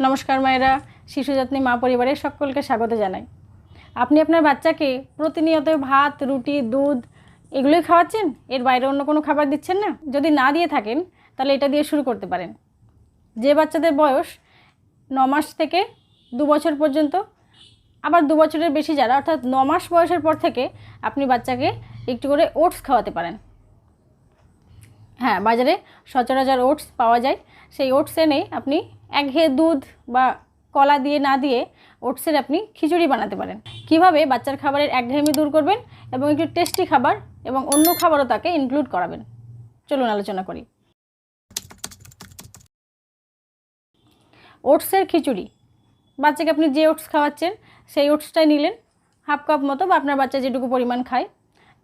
নমস্কার মায়েরা, শিশু যত্নে মা পরিবারের সকলকে স্বাগত জানাই। আপনি আপনার বাচ্চাকে প্রতিনিয়ত ভাত, রুটি, দুধ এগুলোই খাওয়াচ্ছেন, এর বাইরে অন্য কোনো খাবার দিচ্ছেন না? যদি না দিয়ে থাকেন তাহলে এটা দিয়ে শুরু করতে পারেন। যে বাচ্চাদের বয়স 9 মাস থেকে 2 বছর পর্যন্ত, আবার 2 বছরের বেশি যারা, অর্থাৎ 9 মাস বয়সের পর থেকে আপনি বাচ্চাকে একটু করে ওটস খাওয়াতে পারেন। হ্যাঁ, বাজারে সচরাচর ওটস পাওয়া যায়। সেই ওটস এনে আপনি একঘেয়ে দুধ বা কলা দিয়ে না দিয়ে ওটসের আপনি খিচুড়ি বানাতে পারেন। কিভাবে বাচ্চার খাবারের একঘেয়েমি দূর করবেন এবং একটু টেস্টি খাবার এবং অন্য খাবারও তাকে ইনক্লুড করাবেন, চলুন আলোচনা করি। ওটসের খিচুড়ি। বাচ্চাকে আপনি যে ওটস খাওয়াচ্ছেন সেই ওটসটাই নিলেন হাফ কাপ মতো, বা আপনার বাচ্চা যেটুকু পরিমাণ খায়।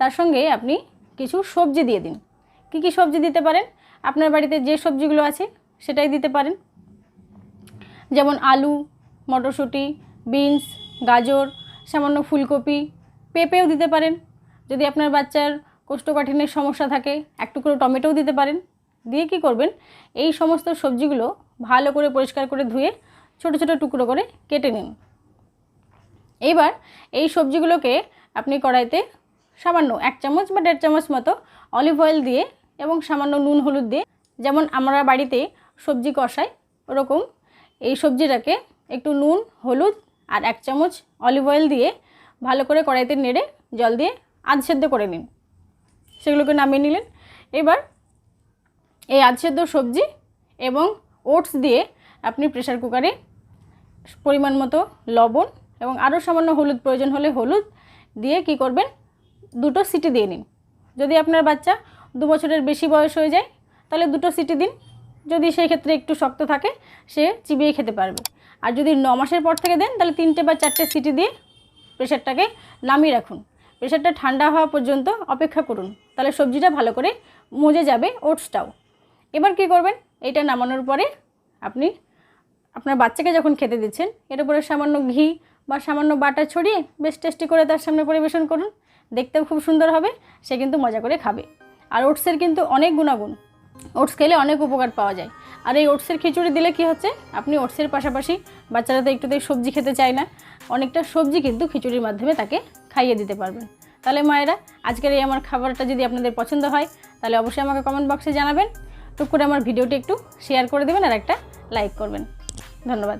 তার সঙ্গে আপনি কিছু সবজি দিয়ে দিন। কী কী সবজি দিতে পারেন? আপনার বাড়িতে যে সবজিগুলো আছে সেটাই দিতে পারেন, যেমন আলু, মটরশুঁটি, বিনস, গাজর, সামান্য ফুলকপি, পেঁপেও দিতে পারেন। যদি আপনার বাচ্চার কোষ্ঠকাঠিন্যের সমস্যা থাকে এক টুকরো টমেটোও দিতে পারেন। দিয়ে কী করবেন, এই সমস্ত সবজিগুলো ভালো করে পরিষ্কার করে ধুয়ে ছোট ছোট টুকরো করে কেটে নিন। এবার এই সবজিগুলোকে আপনি কড়াইতে সামান্য 1 চামচ বা 1.5 চামচ মতো অলিভ অয়েল দিয়ে এবং সামান্য নুন হলুদ দিয়ে, যেমন আমরা বাড়িতে সবজি কষাই ওরকম এই সবজিটাকে একটু নুন, হলুদ আর 1 চামচ অলিভ অয়েল দিয়ে ভালো করে কড়াইতে নেড়ে জল দিয়ে আধ সেদ্ধ করে নিন। সেগুলোকে নামিয়ে নিলেন। এবার এই আধ সেদ্ধ সবজি এবং ওটস দিয়ে আপনি প্রেসার কুকারে পরিমাণ মতো লবণ এবং আরও সামান্য হলুদ, প্রয়োজন হলে হলুদ দিয়ে কী করবেন, 2টো সিটি দিয়ে নিন। যদি আপনার বাচ্চা 2 বছরের বেশি বয়স হয়ে যায় তাহলে 2টো সিটি দিন। যদি সেই ক্ষেত্রে একটু শক্ত থাকে সে চিবিয়ে খেতে পারবে। আর যদি 9 মাসের পর থেকে দেন তাহলে 3টে বা 4টে সিটি দিয়ে প্রেসারটাকে নামিয়ে রাখুন। প্রেসারটা ঠান্ডা হওয়া পর্যন্ত অপেক্ষা করুন, তাহলে সবজিটা ভালো করে মজে যাবে, ওটসটাও। এবার কী করবেন, এইটা নামানোর পরে আপনি আপনার বাচ্চাকে যখন খেতে দিচ্ছেন এর উপরে সামান্য ঘি বা সামান্য বাটার ছড়িয়ে বেশ টেস্টি করে তার সামনে পরিবেশন করুন। দেখতেও খুব সুন্দর হবে, সে কিন্তু মজা করে খাবে। আর ওটসের কিন্তু অনেক গুণাগুণ, ওটস খেলে অনেক উপকার পাওয়া যায়। আর এই ওটসের খিচুড়ি দিলে কি হচ্ছে, আপনি ওটসের পাশাপাশি বাচ্চারা তো একটুতেই সবজি খেতে চায় না, অনেকটা সবজি কিন্তু খিচুড়ির মাধ্যমে তাকে খাইয়ে দিতে পারবেন। তাহলে মায়েরা, আজকের এই আমার খাবারটা যদি আপনাদের পছন্দ হয় তাহলে অবশ্যই আমাকে কমেন্ট বক্সে জানাবেন। টুক করে আমার ভিডিওটি একটু শেয়ার করে দেবেন আর একটা লাইক করবেন। ধন্যবাদ।